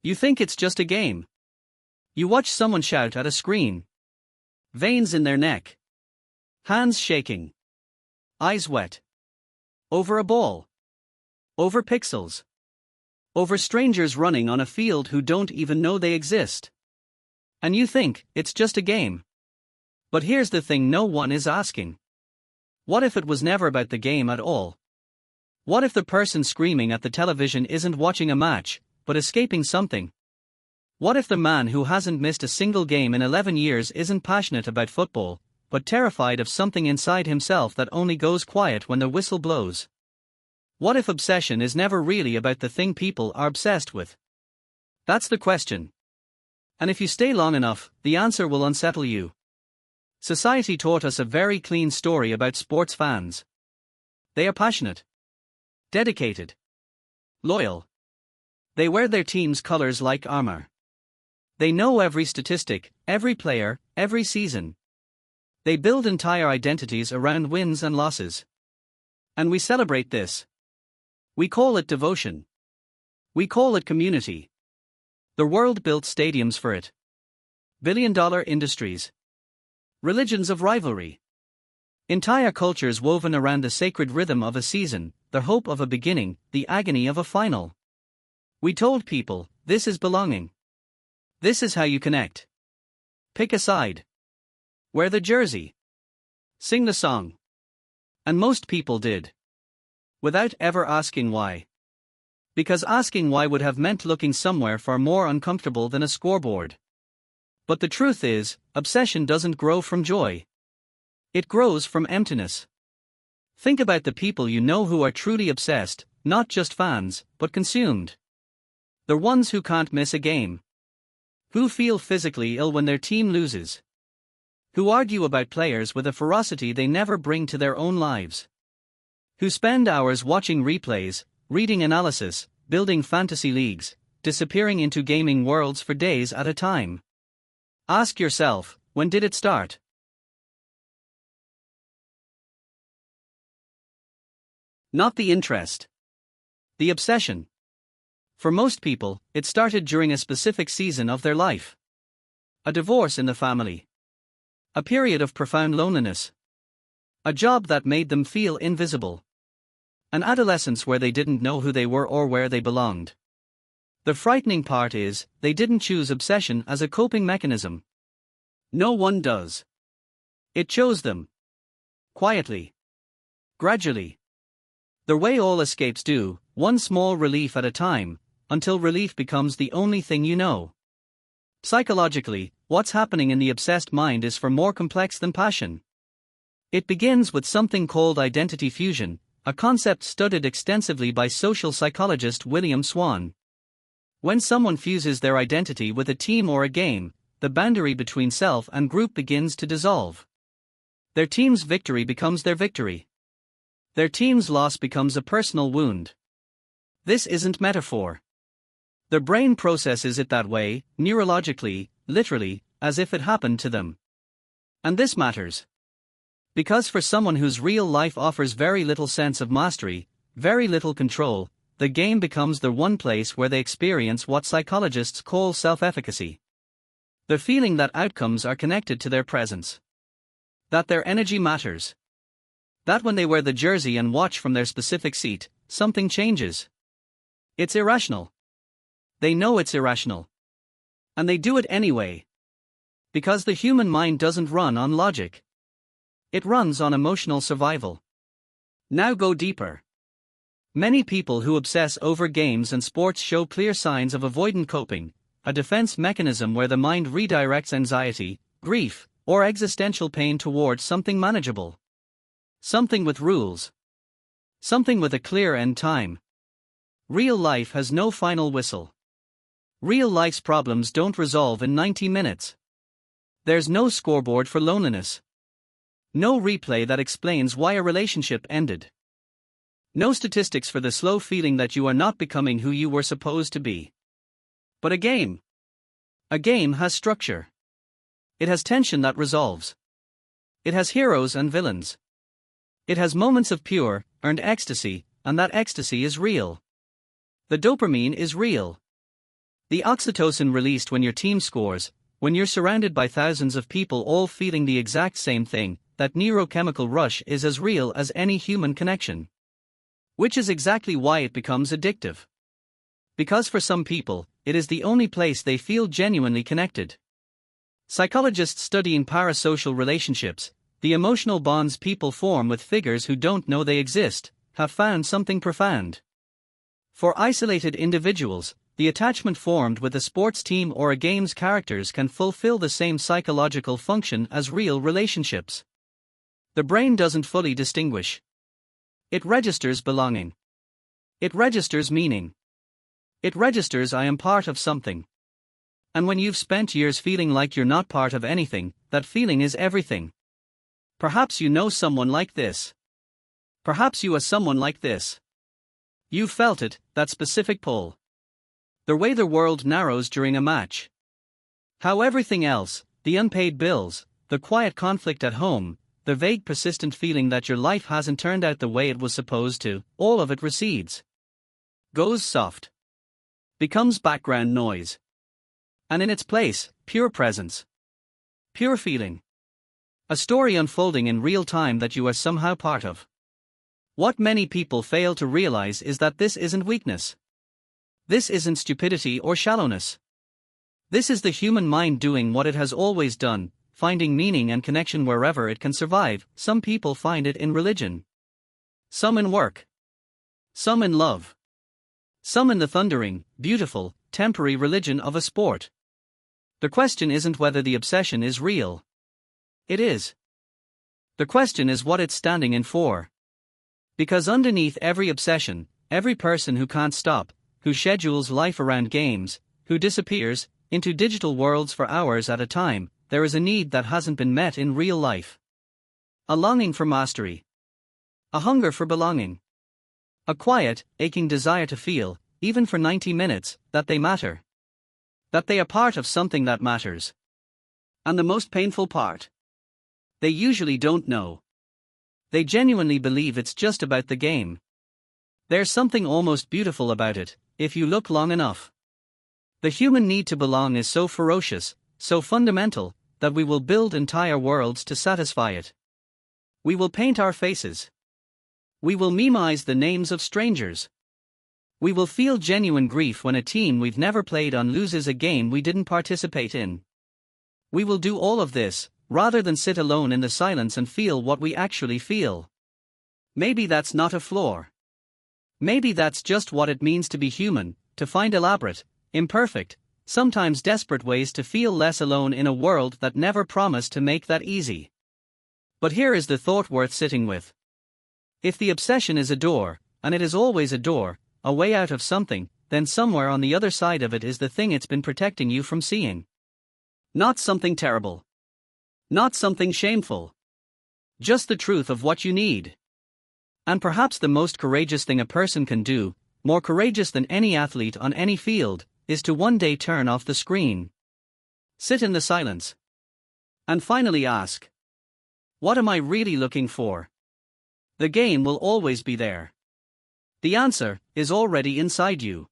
You think it's just a game. You watch someone shout at a screen. Veins in their neck. Hands shaking. Eyes wet. Over a ball. Over pixels. Over strangers running on a field who don't even know they exist. And you think, it's just a game. But here's the thing no one is asking. What if it was never about the game at all? What if the person screaming at the television isn't watching a match, but escaping something? What if the man who hasn't missed a single game in 11 years isn't passionate about football, but terrified of something inside himself that only goes quiet when the whistle blows? What if obsession is never really about the thing people are obsessed with? That's the question. And if you stay long enough, the answer will unsettle you. Society taught us a very clean story about sports fans. They are passionate, dedicated, loyal. They wear their team's colors like armor. They know every statistic, every player, every season. They build entire identities around wins and losses. And we celebrate this. We call it devotion. We call it community. The world built stadiums for it. Billion-dollar industries. Religions of rivalry. Entire cultures woven around the sacred rhythm of a season, the hope of a beginning, the agony of a final. We told people, this is belonging. This is how you connect. Pick a side. Wear the jersey. Sing the song. And most people did. Without ever asking why. Because asking why would have meant looking somewhere far more uncomfortable than a scoreboard. But the truth is, obsession doesn't grow from joy. It grows from emptiness. Think about the people you know who are truly obsessed, not just fans, but consumed. The ones who can't miss a game. Who feel physically ill when their team loses. Who argue about players with a ferocity they never bring to their own lives. Who spend hours watching replays, reading analysis, building fantasy leagues, disappearing into gaming worlds for days at a time. Ask yourself, when did it start? Not the interest. The obsession. For most people, it started during a specific season of their life. A divorce in the family. A period of profound loneliness. A job that made them feel invisible. An adolescence where they didn't know who they were or where they belonged. The frightening part is, they didn't choose obsession as a coping mechanism. No one does. It chose them. Quietly. Gradually. The way all escapes do, one small relief at a time, until relief becomes the only thing you know. Psychologically, what's happening in the obsessed mind is far more complex than passion. It begins with something called identity fusion, a concept studied extensively by social psychologist William Swan. When someone fuses their identity with a team or a game, the boundary between self and group begins to dissolve. Their team's victory becomes their victory. Their team's loss becomes a personal wound. This isn't metaphor. The brain processes it that way, neurologically, literally, as if it happened to them. And this matters. Because for someone whose real life offers very little sense of mastery, very little control, the game becomes the one place where they experience what psychologists call self-efficacy. The feeling that outcomes are connected to their presence. That their energy matters. That when they wear the jersey and watch from their specific seat, something changes. It's irrational. They know it's irrational. And they do it anyway. Because the human mind doesn't run on logic. It runs on emotional survival. Now go deeper. Many people who obsess over games and sports show clear signs of avoidant coping, a defense mechanism where the mind redirects anxiety, grief, or existential pain towards something manageable. Something with rules. Something with a clear end time. Real life has no final whistle. Real life's problems don't resolve in 90 minutes. There's no scoreboard for loneliness. No replay that explains why a relationship ended. No statistics for the slow feeling that you are not becoming who you were supposed to be. But a game. A game has structure. It has tension that resolves. It has heroes and villains. It has moments of pure, earned ecstasy, and that ecstasy is real. The dopamine is real. The oxytocin released when your team scores, when you're surrounded by thousands of people all feeling the exact same thing, that neurochemical rush is as real as any human connection. Which is exactly why it becomes addictive. Because for some people, it is the only place they feel genuinely connected. Psychologists studying parasocial relationships, the emotional bonds people form with figures who don't know they exist, have found something profound. For isolated individuals, the attachment formed with a sports team or a game's characters can fulfill the same psychological function as real relationships. The brain doesn't fully distinguish. It registers belonging. It registers meaning. It registers I am part of something. And when you've spent years feeling like you're not part of anything, that feeling is everything. Perhaps you know someone like this. Perhaps you are someone like this. You've felt it, that specific pull. The way the world narrows during a match. How everything else, the unpaid bills, the quiet conflict at home, the vague persistent feeling that your life hasn't turned out the way it was supposed to, all of it recedes. Goes soft. Becomes background noise. And in its place, pure presence. Pure feeling. A story unfolding in real time that you are somehow part of. What many people fail to realize is that this isn't weakness. This isn't stupidity or shallowness. This is the human mind doing what it has always done, finding meaning and connection wherever it can survive. Some people find it in religion. Some in work. Some in love. Some in the thundering, beautiful, temporary religion of a sport. The question isn't whether the obsession is real. It is. The question is what it's standing in for. Because underneath every obsession, every person who can't stop, who schedules life around games, who disappears into digital worlds for hours at a time, there is a need that hasn't been met in real life. A longing for mastery. A hunger for belonging. A quiet, aching desire to feel, even for 90 minutes, that they matter. That they are part of something that matters. And the most painful part. They usually don't know. They genuinely believe it's just about the game. There's something almost beautiful about it, if you look long enough. The human need to belong is so ferocious, so fundamental, that we will build entire worlds to satisfy it. We will paint our faces. We will memeize the names of strangers. We will feel genuine grief when a team we've never played on loses a game we didn't participate in. We will do all of this, rather than sit alone in the silence and feel what we actually feel. Maybe that's not a flaw. Maybe that's just what it means to be human, to find elaborate, imperfect, sometimes desperate ways to feel less alone in a world that never promised to make that easy. But here is the thought worth sitting with. If the obsession is a door, and it is always a door, a way out of something, then somewhere on the other side of it is the thing it's been protecting you from seeing. Not something terrible. Not something shameful. Just the truth of what you need. And perhaps the most courageous thing a person can do, more courageous than any athlete on any field, is to one day turn off the screen. Sit in the silence. And finally ask, what am I really looking for? The game will always be there. The answer is already inside you.